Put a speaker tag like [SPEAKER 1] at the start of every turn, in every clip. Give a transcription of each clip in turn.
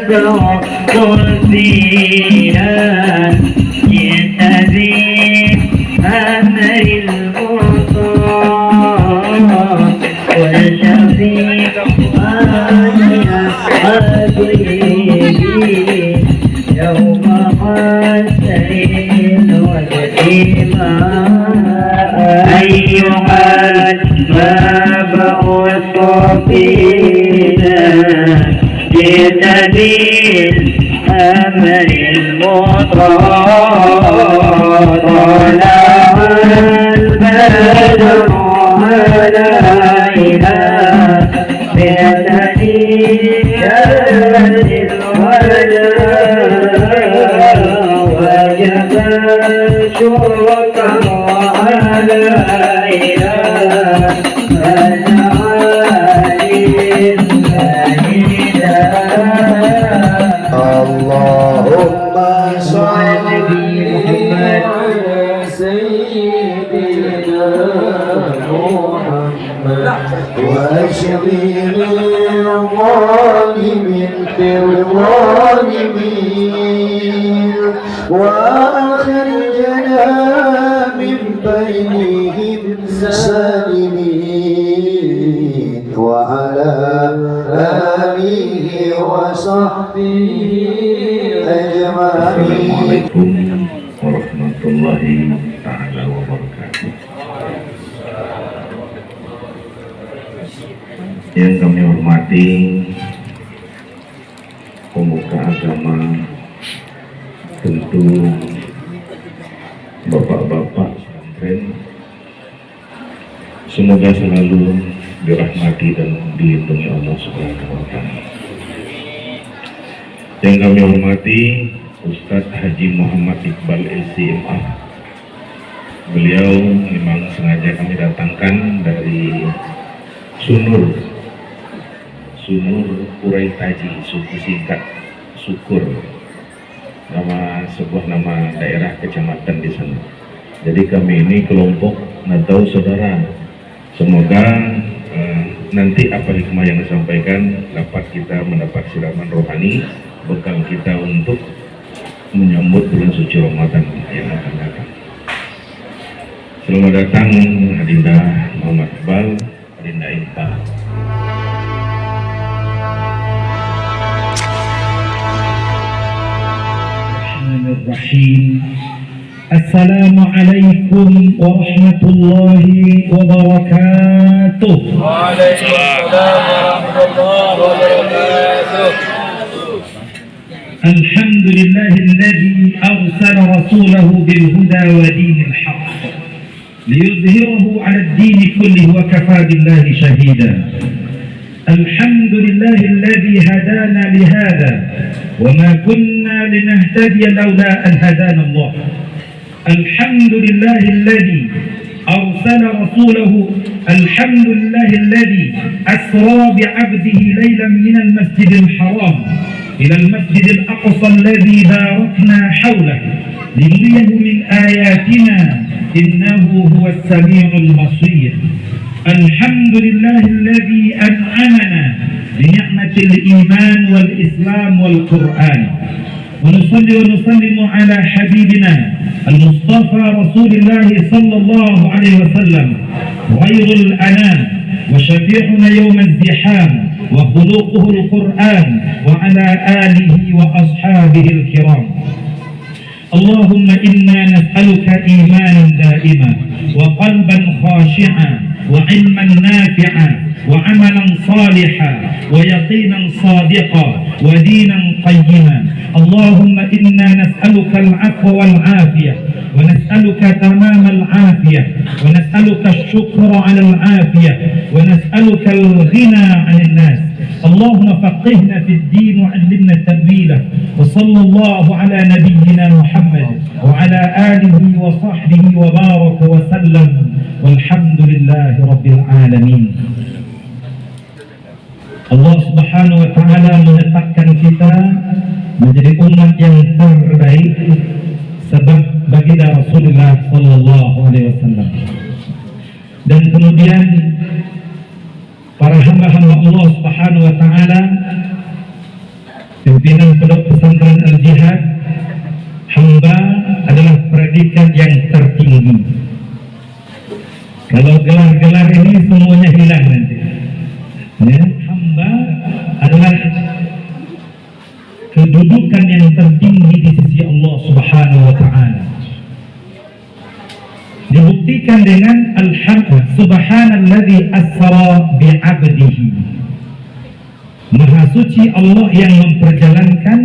[SPEAKER 1] فادخل فيها يأذن أمر المطاع والشفيع يوم حسين والاجتماع أيها المبعوث فينا بتدين أمر المطاع طلع البدر علينا بتدين وجب الشكر علينا
[SPEAKER 2] اللهم صل على سيدنا محمد واشغل الظالمين في الظالمين واخرجنا من بينهم سالمين وعلى آله وصحبه أجمعين.
[SPEAKER 3] Assalamualaikum warahmatullahi ta'ala wabarakatuh. Yang kami hormati pemuka agama, tentu bapak-bapak pesantren, semoga selalu dirahmati dan dilindungi Allah Subhanahu wa Ta'ala. Yang kami hormati Ustadz Haji Muhammad Iqbal SCMA. Beliau memang sengaja kami datangkan dari Sunur Kurai Taji, suku singkat Syukur, sebuah nama daerah kecamatan di sana. Jadi kami ini kelompok Nadau Saudara. Semoga nanti apa hikmah yang disampaikan dapat kita mendapat siraman rohani, bekal kita untuk menyambut bulan suci Ramadan yang akan datang. Selamat datang Adinda Muhammad Iqbal, Adinda Inta.
[SPEAKER 4] Bismillahirrahmanirrahim. Assalamualaikum warahmatullahi wabarakatuh.
[SPEAKER 5] Waalaikumsalam warahmatullahi wabarakatuh.
[SPEAKER 4] الحمد لله الذي أرسل رسوله بالهدى ودين الحق ليظهره على الدين كله وكفى بالله شهيدا. الحمد لله الذي هدانا لهذا وما كنا لنهتدي لولا أن هدانا الله. الحمد لله الذي أرسل رسوله. الحمد لله الذي أسرى بعبده ليلا من المسجد الحرام إلى المسجد الأقصى الذي باركنا حوله لنريه من آياتنا إنه هو السميع البصير. الحمد لله الذي أنعمنا بنعمة الإيمان والإسلام والقرآن. ونصلي ونسلم على حبيبنا المصطفى رسول الله صلى الله عليه وسلم غير الأنام وشفيعنا يوم الزحام وخلوقه القرآن وعلى آله وأصحابه الكرام. اللهم إنا نسألك إيمانا دائما وقلبا خاشعا وعلما نافعا وعملا صالحا ويقينا صادقا ودينا قيما. اللهم إنا نسألك العفو والعافية ونسألك تمام العافية ونسألك الشكر على العافية ونسألك الغنى عن الناس. اللهم فقهنا في الدين وعلمنا تأويله. وصلى الله على نبينا محمد وعلى آله وصحبه وبارك وسلم والحمد لله رب العالمين. Allah Subhanahu wa Ta'ala menetapkan kita menjadi umat yang terbaik sebab baginda Rasulullah sallallahu alaihi wasallam. Dan kemudian para hamba-hamba Allah Subhanahu wa Ta'ala, pimpinan Pondok Pesantren Al-Jihad, hamba adalah predikat yang tertinggi. Kalau gelar-gelar ini semuanya hilang nanti. Ya, hamba adalah kedudukan yang tertinggi di sisi Allah Subhanahu wa Ta'ala. Dibuktikan dengan Alhamd, Subhanalladzi asra bi'abdihi. Maha suci Allah yang memperjalankan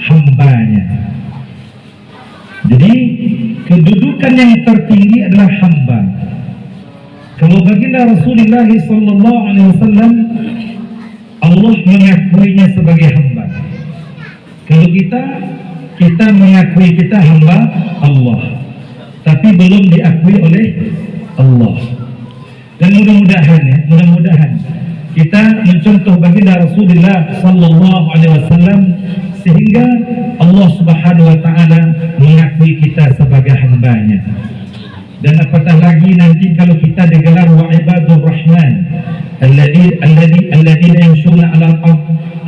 [SPEAKER 4] hambanya. Jadi kedudukan yang tertinggi adalah hamba. Kalau baginda Rasulullah sallallahu alaihi wasallam, Allah mengakuinya sebagai hamba. Kalau kita mengakui kita hamba Allah, tapi belum diakui oleh Allah. Dan mudah-mudahan kita mencontoh baginda Rasulullah sallallahu alaihi wasallam sehingga Allah Subhanahu wa taala mengakui kita sebagai hamba-Nya. Dan apatah lagi nanti kalau kita digelar wa ibadur rahman alladzi yamshuna 'alal ard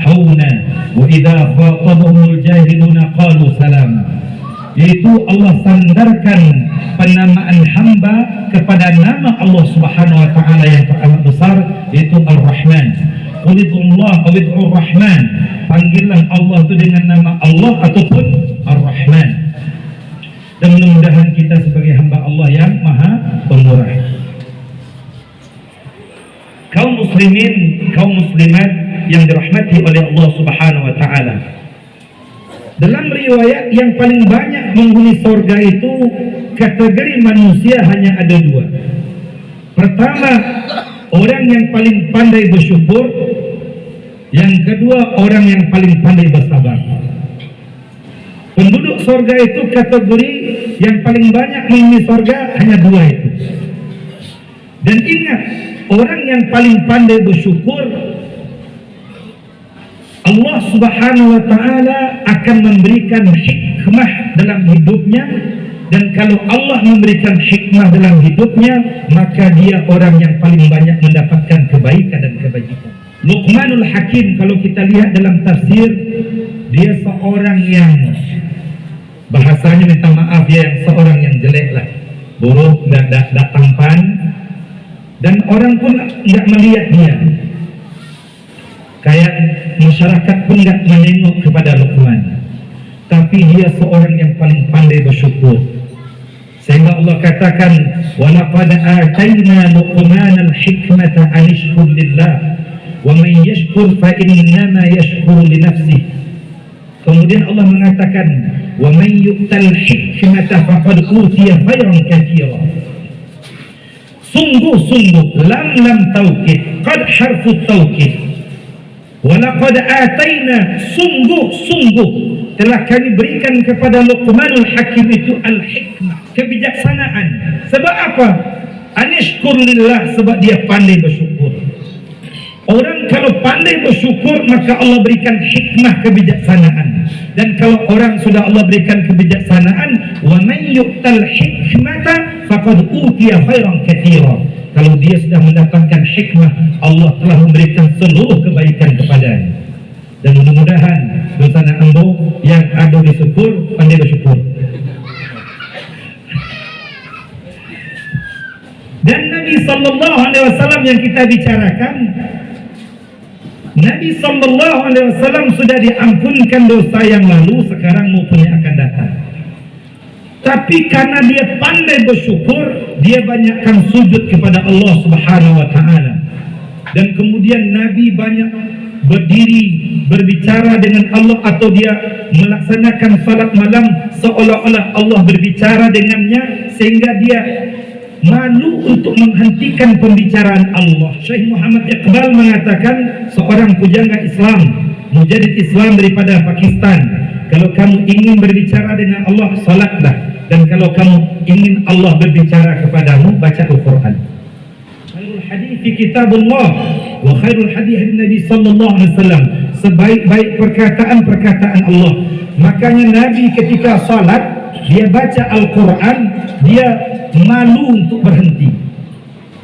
[SPEAKER 4] hauna wa idza khatabahumul jahiluna qalu salama. Yaitu Allah sandarkan penamaan hamba kepada nama Allah Subhanahu wa taala yang teramat besar, yaitu Ar-Rahman. Qulidullah awid'ur Rahman. Panggillah Allah itu dengan nama Allah ataupun Ar-Rahman. Dan mudah-mudahan kita sebagai hamba Allah yang maha pemurah. Kaum muslimin, kaum muslimat yang dirahmati oleh Allah Subhanahu wa taala. Dalam riwayat yang paling banyak menghuni surga itu kategori manusia hanya ada dua. Pertama, orang yang paling pandai bersyukur. Yang kedua, orang yang paling pandai bersabar. Penduduk surga itu kategori yang paling banyak menghuni surga hanya dua itu. Dan ingat, orang yang paling pandai bersyukur, Allah Subhanahu wa taala akan memberikan hikmah dalam hidupnya. Dan kalau Allah memberikan hikmah dalam hidupnya, maka dia orang yang paling banyak mendapatkan kebaikan dan kebajikan. Luqmanul Hakim, kalau kita lihat dalam tafsir, dia seorang yang bahasanya minta maaf ya, yang seorang yang jelek lah, buruk, tidak tampan, dan orang pun tidak melihat dia. Kayak masyarakat pun tidak menengok kepada Luqman. Tapi dia seorang yang paling pandai bersyukur. Sehingga Allah katakan, وَلَقَدْ آتَيْنَا لُقْمَانَ الْحِكْمَةَ أَنِ اشْكُرْ لِلَّهِ وَمَنْ يَشْكُرْ فَإِنَّمَا يَشْكُرُ لِنَفْسِهِ. Kemudian Allah mengatakan, وَمَنْ يُؤْتَ الْحِكْمَةَ فَقَدْ أُوتِيَ خَيْرًا كَثِيرًا. Sungguh-sungguh, lam taukid, qad harfu taukid. وَلَقَدْ آتَيْنَا, sungguh-sungguh telah kami berikan kepada Luqmanul Hakim itu al-hikmah, kebijaksanaan. Sebab apa? Anishkur lillah, sebab dia pandai bersyukur. Orang kalau pandai bersyukur, maka Allah berikan hikmah, kebijaksanaan. Dan kalau orang sudah Allah berikan kebijaksanaan, wa man yu'tal hikmata faqad utiya khairan katsira. Kalau dia sudah mendapatkan hikmah, Allah telah memberikan seluruh kebaikan kepadanya. Dan mudah-mudahan dosa ambo yang ada bersyukur, pandai bersyukur. Dan Nabi sallallahu alaihi wasallam yang kita bicarakan, Nabi sallallahu alaihi wasallam sudah diampunkan dosa yang lalu, sekarang maupun yang akan datang. Tapi karena dia pandai bersyukur, dia banyakkan sujud kepada Allah Subhanahu wa taala. Dan kemudian Nabi banyak berdiri berbicara dengan Allah, atau dia melaksanakan salat malam seolah-olah Allah berbicara dengannya, sehingga dia malu untuk menghentikan pembicaraan Allah. Syekh Muhammad Iqbal mengatakan, seorang pujangga Islam, mujahid Islam daripada Pakistan, kalau kamu ingin berbicara dengan Allah, salatlah. Dan kalau kamu ingin Allah berbicara kepadamu, baca Al-Quran. Khairul hadis kitabullah wa khairul hadis Nabi sallallahu alaihi wasallam. Sebaik-baik perkataan Allah. Makanya Nabi ketika salat, dia baca Al-Quran, dia malu untuk berhenti.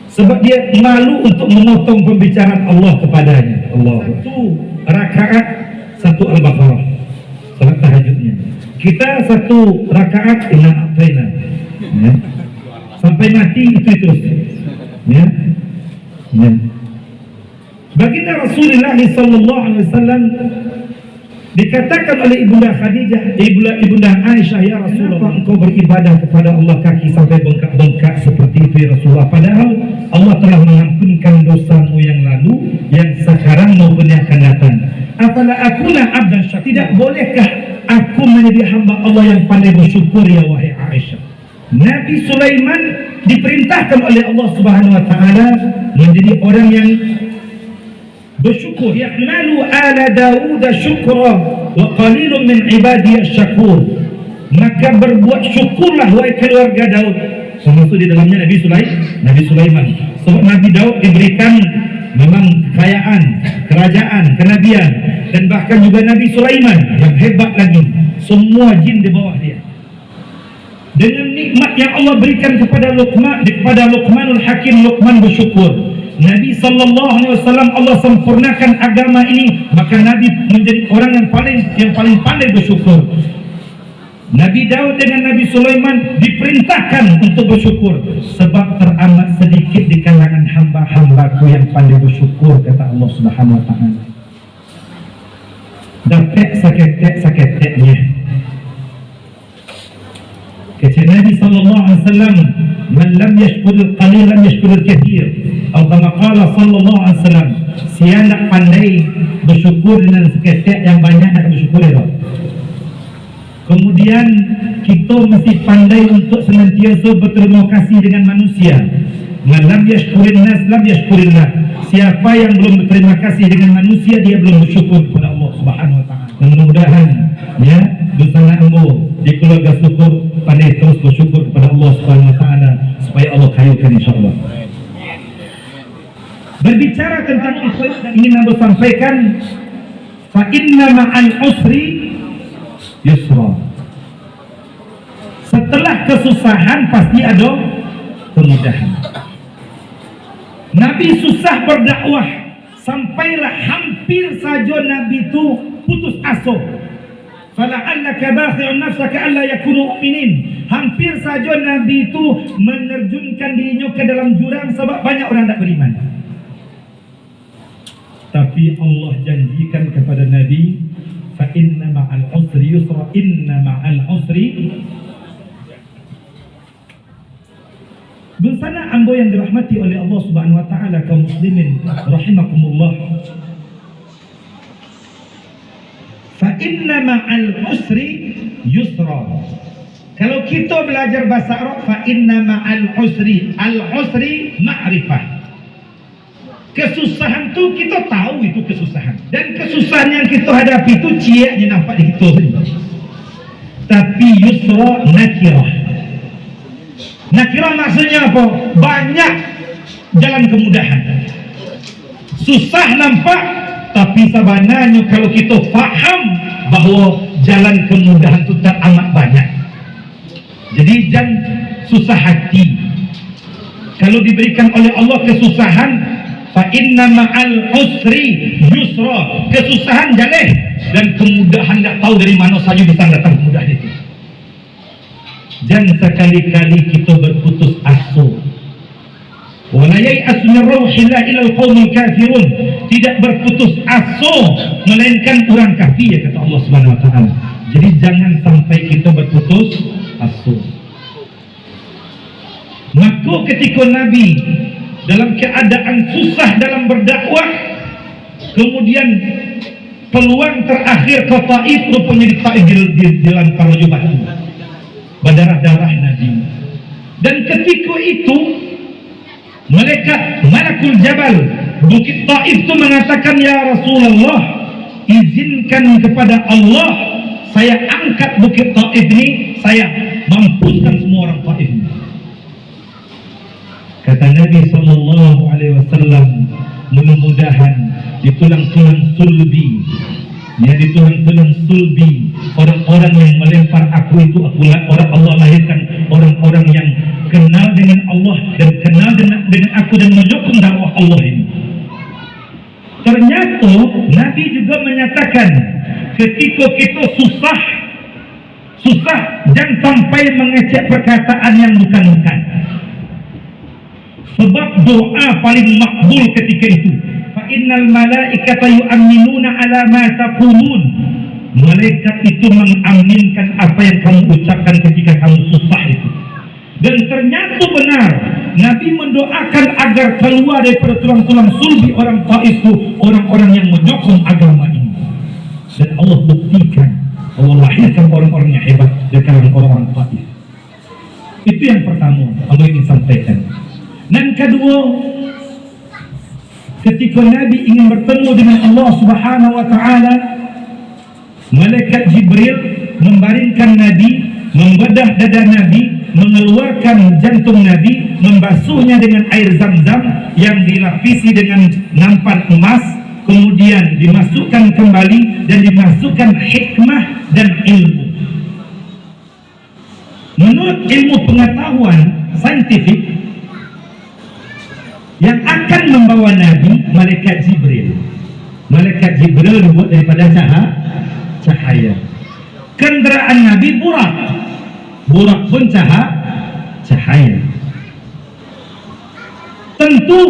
[SPEAKER 4] Sebab dia malu untuk memotong pembicaraan Allah kepadanya. Allah. Satu rakaat satu Al-Baqarah, salat tahajudnya. Kita satu rakaat inna a'taina, ya. Sampai mati itu terus, ya. Ya. Baginda Rasulullah sallallahu alaihi wasallam dikatakan oleh Ibunda Khadijah, Ibunda Aisyah, ya Rasulullah, engkau beribadah kepada Allah kaki sampai bengkak-bengkak seperti itu ya Rasulullah, padahal Allah telah mengampunkan dosamu yang lalu, yang sekarang maupun yang akan datang. Afala akuna abdan syakur, tidak bolehkah aku menjadi hamba Allah yang pandai bersyukur ya wahai Aisyah. Nabi Sulaiman diperintahkan oleh Allah Subhanahu wa taala menjadi orang yang bersyukur. Ya'malu ala Dawud syukra wa qalilun min ibadiy syakur. Maka berbuat syukurlah wahai keluarga Daud. Termasuk di dalamnya Nabi Sulaiman. Sebab Nabi Daud diberikan memang kekayaan, kerajaan, kenabian, dan bahkan juga Nabi Sulaiman yang hebat lagi, semua jin di bawah dia. Dengan nikmat yang Allah berikan kepada Luqmanul Hakim, Luqman bersyukur. Nabi sallallahu alaihi wasallam Allah sempurnakan agama ini, maka Nabi menjadi orang yang paling pandai bersyukur. Nabi Daud dengan Nabi Sulaiman diperintahkan untuk bersyukur, sebab teramat sedikit di kalangan hamba-hambaku yang pandai bersyukur, kata Allah Subhanahu wa taala. Dapat saketek-saketeknya. Kata Nabi sallallahu alaihi wasallam, "Man lam yashkurul qalil lam yashkurul katsir." Atau kama qala sallallahu alaihi wasallam, siapa nak pandai bersyukur dengan seketek yang banyak nak bersyukur ya. Kemudian kita mesti pandai untuk senantiasa berterima kasih dengan manusia. Man lam yashkurin nas lam yashkurillah. Siapa yang belum berterima kasih dengan manusia, dia belum bersyukur kepada Allah Subhanahu wa taala. Mudah-mudahan ya bersama ambo di keluarga syukur pandai terus bersyukur kepada Allah Subhanahu wa taala supaya Allah kayukan insyaallah. Berbicara tentang itu ingin ambo sampaikan, fa inna ma'al usri yusra. Setelah kesusahan pasti ada kemudahan. Nabi susah berdakwah, sampailah hampir saja Nabi itu putus asa. Fala'allaka bakhi'un nafsaka alla yakunu mu'minin. Hampir saja Nabi itu menerjunkan dirinya ke dalam jurang sebab banyak orang tak beriman. Tapi Allah janjikan kepada Nabi, fa inna ma'al usri yusra, inna ma'al usri. Bersama ambo yang dirahmati oleh Allah Subhanahu wa taala, kaum muslimin rahimakumullah. Fa inna ma'al usri yusra. Kalau kita belajar bahasa Arab, fa inna ma'al usri, al-usri ma'rifah. Kesusahan tu kita tahu itu kesusahan, dan kesusahan yang kita hadapi itu ciaknya nampak di kita sendiri. Tapi yusra nakirah. Nakirah maksudnya apa? Banyak jalan kemudahan. Susah nampak, tapi sebenarnya kalau kita faham bahawa jalan kemudahan itu teramat banyak. Jadi jangan susah hati. Kalau diberikan oleh Allah kesusahan, fa inna ma'al usri yusra. Kesusahan jaleh dan kemudahan tak tahu dari mana saja bisa datang kemudahan itu. Jangan sekali-kali kita berputus asa. Wala yai'as min rauhillah ila al-qaumil kafirun. Tidak berputus asa melainkan orang kafir, kata Allah Subhanahu wa taala. Jadi jangan sampai kita berputus asa. Maka ketika Nabi dalam keadaan susah dalam berdakwah, kemudian peluang terakhir ke Taif, rupanya di Taif dilempar batu, berdarah-darah Nabi. Dan ketika itu Malakul Jabal, Bukit Taif itu mengatakan, ya Rasulullah, izinkan kepada Allah saya angkat Bukit Taif ini, saya mampuskan semua orang Taif ini. Kata Nabi sallallahu alaihi wasallam, mudah-mudahan di tulang-tulang sulbi, ya, di tulang-tulang sulbi orang-orang yang melempar aku itu, orang Allah lahirkan orang-orang yang kenal dengan Allah dan kenal dengan aku dan menyokong dakwah Allah ini. Ternyata Nabi juga menyatakan, ketika kita susah jangan sampai mengecek perkataan yang bukan-bukan. Sebab doa paling makbul ketika itu. Fa innal malaikata yu'minuna ala ma taqulun. Malaikat itu mengaminkan apa yang kamu ucapkan ketika kamu susah itu. Dan ternyata benar, Nabi mendoakan agar keluar daripada tulang-tulang sulbi orang Taif itu orang-orang yang menyokong agama ini. Dan Allah buktikan, Allah lahirkan orang-orang yang hebat dari kalangan orang-orang Taif. Itu yang pertama Allah ingin sampaikan. Dan kedua, ketika Nabi ingin bertemu dengan Allah Subhanahu wa taala, malaikat Jibril membaringkan Nabi, membedah dada Nabi, mengeluarkan jantung Nabi, membasuhnya dengan air Zam-Zam yang dilapisi dengan nampan emas, kemudian dimasukkan kembali dan dimasukkan hikmah dan ilmu. Menurut ilmu pengetahuan saintifik, yang akan membawa Nabi malaikat Jibril. Malaikat Jibril dibuat daripada cahaya. Kendaraan Nabi burak. Burak pun cahaya. Tentu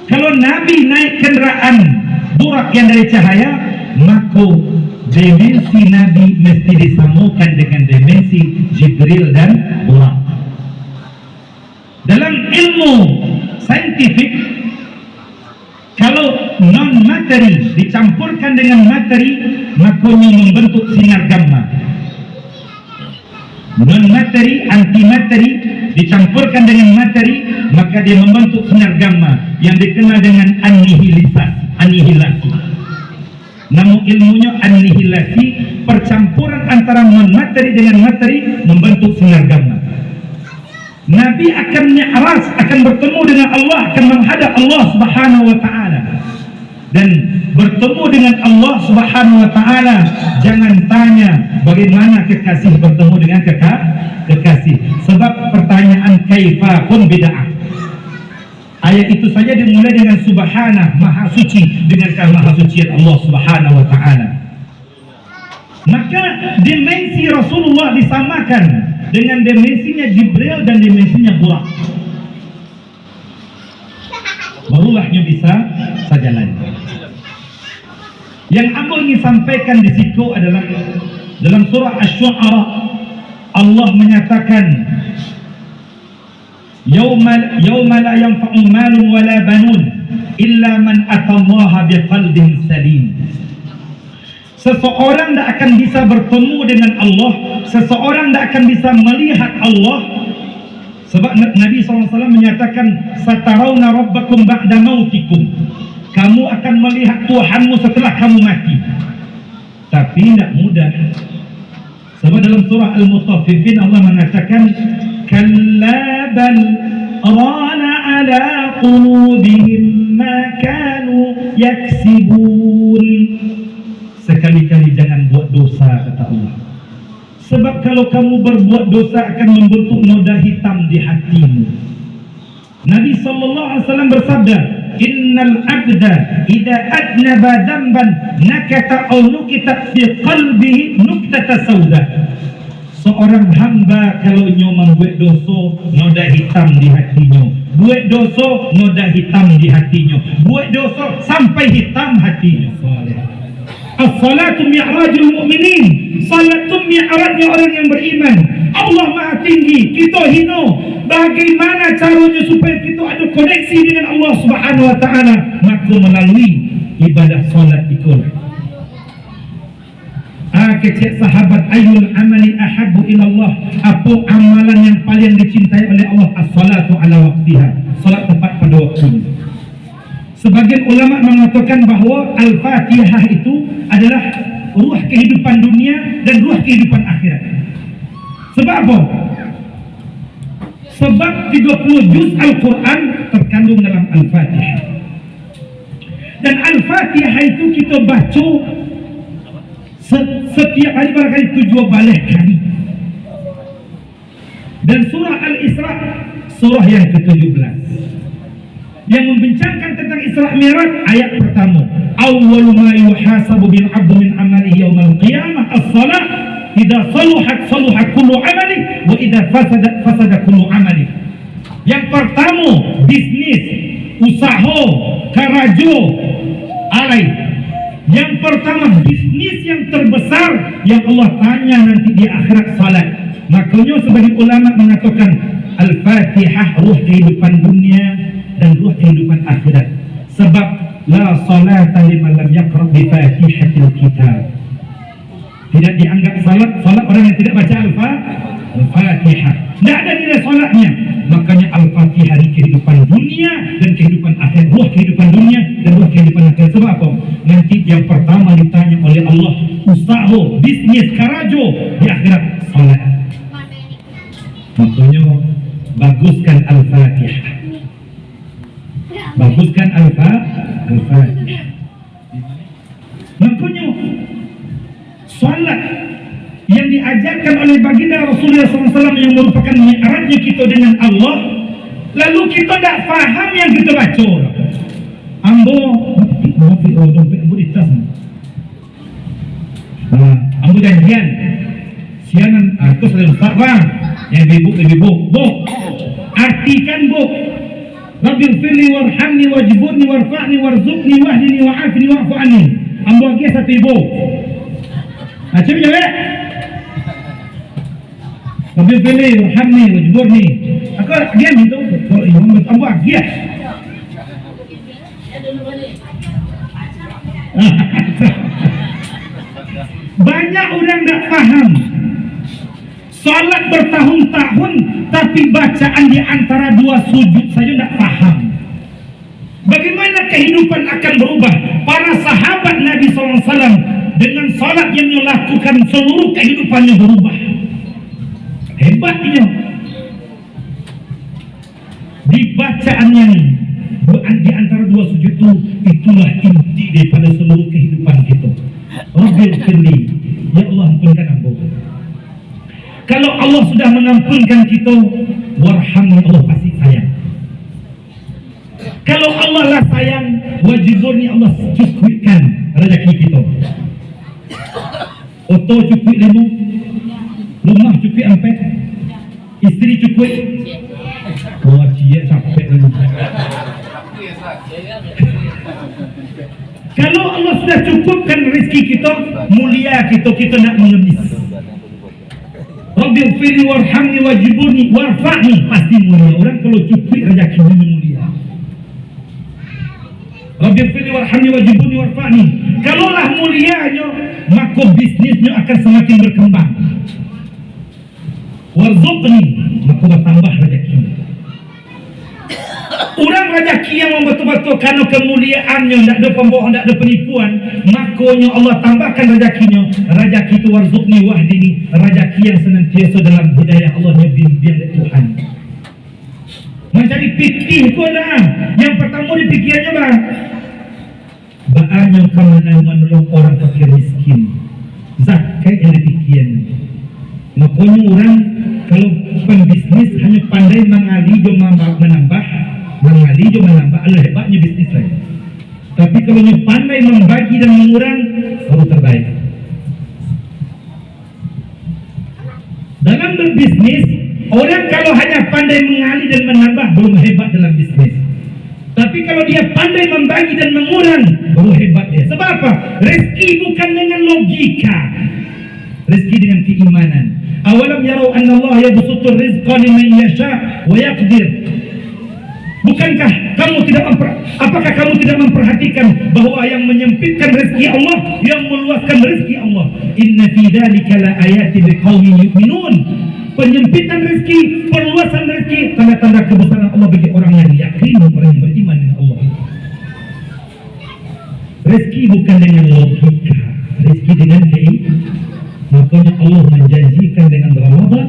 [SPEAKER 4] kalau Nabi naik kendaraan burak yang dari cahaya, maka dimensi Nabi mesti disamakan dengan dimensi Jibril dan burak. Dalam ilmu saintifik, kalau non-materi dicampurkan dengan materi, makanya membentuk sinar gamma. Non-materi, antimateri dicampurkan dengan materi, maka dia membentuk sinar gamma yang dikenal dengan anihilasi. Namun ilmunya anihilasi, percampuran antara non-materi dengan materi membentuk sinar gamma. Nabi akan mi'raj, akan bertemu dengan Allah, akan menghadap Allah Subhanahu wa taala. Dan bertemu dengan Allah Subhanahu wa taala, jangan tanya bagaimana kekasih bertemu dengan kekasih. Sebab pertanyaan kaifa pun bid'ah. Ayat itu saja dimulai dengan subhana, maha suci, dengan maha sucian Allah Subhanahu wa taala. Maka dimensi Rasulullah disamakan dengan dimensinya Jibril dan dimensinya Burak. Barulahnya bisa sejalan. Yang aku ingin sampaikan di situ adalah dalam surah Asy-Syu'ara Allah menyatakan Yauma la yanfa'u malun wala banun illa man atallaha biqalbin salim. Seseorang tak akan bisa bertemu dengan Allah, seseorang tak akan bisa melihat Allah. Sebab Nabi SAW menyatakan, Satarawna rabbakum ba'da mautikum. Kamu akan melihat Tuhanmu setelah kamu mati. Tapi tidak mudah. Sebab dalam surah Al-Mutaffifin Allah mengatakan, Kalla bal rana ala qulubihim ma kanu yaksibun. Sekali-kali jangan buat dosa, kata Allah. Sebab kalau kamu berbuat dosa akan membentuk noda hitam di hatimu. Nabi SAW bersabda, Innal abda idza adnaba dhanban nakata aw nukita fi qalbihi nuktata sauda. Seorang hamba kalau membuat dosa, noda hitam di hatinya. Buat dosa, noda hitam di hatinya. Buat dosa sampai hitam hatinya. As-salatu mi'rajul mu'minin. Salat itu mi'rajnya orang yang beriman. Allah Maha tinggi, kita hina. Bagaimana caranya supaya kita ada koneksi dengan Allah Subhanahu wa taala? Maka melalui ibadah salat itulah. Kecil sahabat, ayyul amali ahabbu ila Allah. Apa amalan yang paling dicintai oleh Allah? As-salatu ala waqtiha. Salat tepat pada waktunya. Sebagian ulama mengatakan bahawa Al-Fatihah itu adalah ruh kehidupan dunia dan ruh kehidupan akhirat. Sebab apa? Sebab 30 juz Al-Quran terkandung dalam Al-Fatihah. Dan Al-Fatihah itu kita baca setiap hari barangkali 7 balik kali. Dan surah Al-Isra, surah yang ke-17 yang membincangkan tentang Isra Mi'raj, ayat pertama, awwalu ma yuhasabu bil 'abdu min amalihi yaumal idza saluhat saluha kullu amali wa idza fasadat fasada kullu amali. Yang pertama, bisnis, usaha, karajo, alai. Yang pertama, bisnis yang terbesar yang Allah tanya nanti di akhirat, salat. Makanya sebagian ulama mengatakan Al-Fatihah ruh kehidupan dunia dan ruh kehidupan akhirat. Sebab la salata liman lam yaqra bi Fatihatil Kitab. Tidak dianggap salat orang yang tidak baca Al-Fatihah. Tidak ada nilai salatnya. Makanya Al-Fatihah di kehidupan dunia dan kehidupan akhirat, ruh kehidupan dunia dan ruh kehidupan akhirat. Sebab apa? Nanti yang pertama ditanya oleh Allah usaha, bisnis, karajo, di akhirat salat. Makanya baguskan Al-Fatihah. Baguskan Al-Fatihah. Makanya salat yang diajarkan oleh baginda Rasulullah SAW yang merupakan mi'rajnya kita dengan Allah, lalu kita tak faham yang kita baca. Ambo dompet ambo di tas. Ambo janjian sianan aku selalu ustaz bang yang ibu artikan bu Rabbil firli warhamni wajburni warfa'ni warzuqni wahdini wa'afni wa'fu anni. Ambo lagi satu ibu macam ni ya. Rabbil firli warhamni wajburni. Aku dia minta kalau ibu ambo lagi ya. Banyak orang tak faham. Salat bertahun-tahun tapi bacaan di antara dua sujud saja tak faham. Bagaimana kehidupan akan berubah? Para sahabat Nabi SAW dengan salat yang melakukan seluruh kehidupannya berubah. Hebatnya di bacaan yang di antara dua sujud itu, itulah inti daripada seluruh kehidupan kita. Rabbil firli, ya Allah ampunkan aku. Kalau Allah sudah mengampunkan kita, warhamni, Allah pasti sayang. Kalau Allah lah sayang, wajiburni, Allah cukupkan rezeki kita. Oto cukup 5, rumah cukup 4, isteri cukup. Wah, cia capek lagi. Kalau Allah sudah cukupkan rezeki kita, mulia kita nak mengemis. Rabbil firli warhamni wajibuni warfa'ni, pasti mulia. Orang kalau cukup rezekinya mulia. Rabbil firli warhamni wajibuni warfa'ni. Kalaulah mulianya, maka bisnisnya akan semakin berkembang. Warzuqni, maka bertambah rezeki. Orang rezeki yang betul-betul karena kemuliaannya, tidak ada pembohong, tidak ada penipuan, makanya Allah tambahkan rezekinya. Rezeki itu warzuqni wahdini, rezeki yang senantiasa dalam hidayah Allahnya, bimbingan dari Tuhan. Mencari fikih pun dah. Yang pertama dipikirnya bang, banyak kemana menolong orang fakir miskin, zakat yang dipikirnya. Makanya orang kalau pembisnis hanya pandai mengali jom menambah, Allah hebatnya bisnis lain. Tapi kalau hanya pandai membagi dan mengurang, baru terbaik. Dalam berbisnis, orang kalau hanya pandai mengali dan menambah, belum hebat dalam bisnis. Tapi kalau dia pandai membagi dan mengurang, baru hebat dia. Sebab apa? Rezeki bukan dengan logika, rezeki dengan keimanan. Awalam yarau anna Allah yabsutur rizqa liman yasha wa yaqdir. Bukankah kamu apakah kamu tidak memperhatikan bahwa yang menyempitkan rezeki Allah, yang meluaskan rezeki Allah? Inna fi dzalika la ayatin liqaumin yu'minun. Penyempitan rezeki, perluasan rezeki, tanda-tanda kebesaran Allah bagi orang yang yakin, orang yang beriman dengan Allah. Rezeki bukan dengan logika, rezeki dengan keimanan. Makanya Allah menjanjikan dengan Ramadan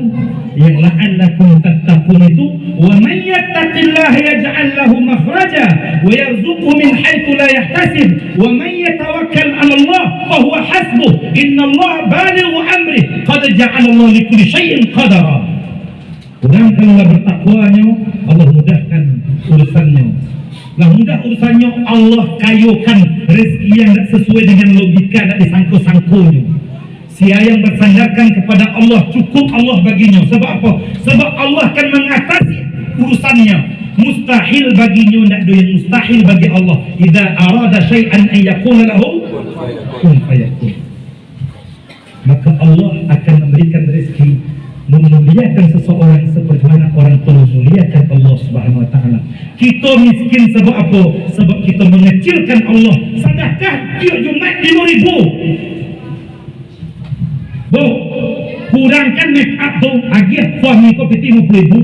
[SPEAKER 4] yang la'allakum tattaqun itu, wa man yattaqillaha yaj'al lahu makhraja wa yarzuqhu min haitsu la yahtasib wa man yatawakkal 'ala Allah fa huwa hasbuh innallaha balighu amri qad ja'ala Allah li kulli syai'in qadara. Orang kalau bertakwanya, Allah mudahkan urusannya. Lah mudah urusannya, Allah kayukan rezeki yang tak sesuai dengan logika, tak disangkut-sangkutnya. Siapa yang bersandarkan kepada Allah, cukup Allah baginya. Sebab apa? Sebab Allah akan mengatasi urusannya. Mustahil baginya, tidak ada yang mustahil bagi Allah. Idza arada syai'an an yaqula lahu kun fayakun. Maka Allah akan memberikan rezeki, memuliakan seseorang seperti mana orang tua memuliakan Allah Subhanahu wa taala. Kita miskin sebab apa? Sebab kita mengecilkan Allah. Sedekah tiap Jumaat 5,000. Bu, kurangkan make up tu, agak suami kau peti 50,000.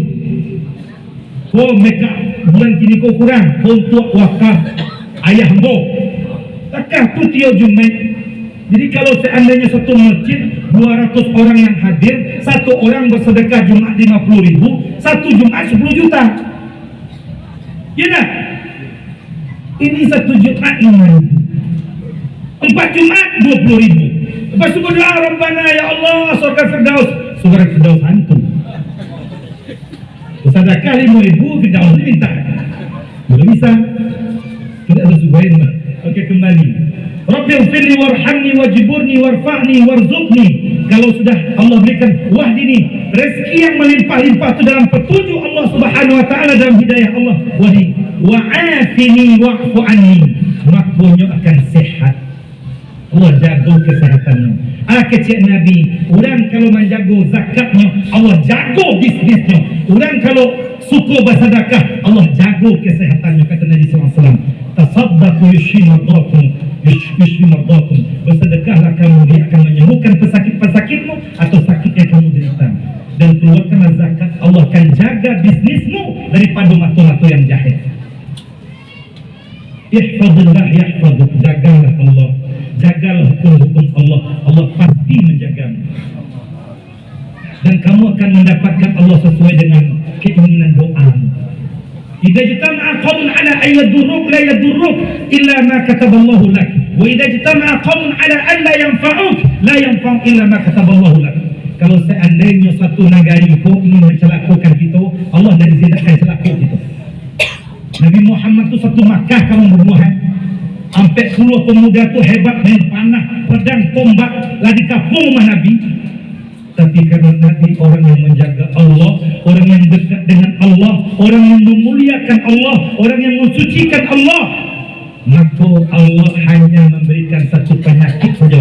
[SPEAKER 4] Kau make up bulan kini kau kurang, kau untuk wakaf ayah bu. Takkan tu tiap Jumaat. Jadi kalau seandainya satu masjid 200 orang yang hadir, satu orang bersedekah Jumaat 50,000, satu Jumaat 10 juta. Ya tak? Ini satu Jumaat 5,000. 4 Jumaat 20,000. Lepas tu berdoa, Rabbana ya Allah surga Firdaus. Surga Firdaus hantu. Sedekah 5,000, Firdaus ni minta. Belum bisa. Tidak ada subahin. Okey, kembali. Rabbighfirli warhamni wajburni warfa'ni warzuqni. Kalau sudah Allah berikan wahdini, rezeki yang melimpah-limpah itu dalam petunjuk Allah Subhanahu wa taala, dalam hidayah Allah. Wa'afini wa'fu anni. Maknanya akan sehat. Allah jaga kesehatannya. Kecil Nabi, orang kalau menjaga zakatnya, Allah jaga bisnisnya. Orang kalau suka bersedekah, Allah jaga kesehatannya. Kata Nabi SAW, tasaddaqu yushfi mardakum, yushfi mardakum. Bersedekahlah kamu, dia akan menyembuhkan pesakit-pesakitmu atau sakit yang kamu derita. Dan keluarkanlah zakat, Allah akan jaga bisnismu daripada mata-mata yang jahat. Ihfazillah yahfazuk, jagalah Allah, jagalah hukum-hukum Allah, Allah pasti menjagamu. Dan kamu akan mendapatkan Allah sesuai dengan keinginan doamu. Idza jtama'a qawmun 'ala an yadurruk la yadurruk illa ma kataballahu lak, wa idza jtama'a qawmun 'ala an la yanfa'uk la yanfa'u illa ma kataballahu lak. Kalau seandainya satu negara itu ingin mencelakukan kita, Allah tidak izinkan celaka kita. Nabi Muhammad tu satu Makkah kamu bermuat. Sampai 10 pemuda tu hebat, main panah, pedang, tombak, lagi kapung rumah Nabi. Tapi karena Nabi orang yang menjaga Allah, orang yang dekat dengan Allah, orang yang memuliakan Allah, orang yang mensucikan Allah, maka Allah hanya memberikan satu penyakit saja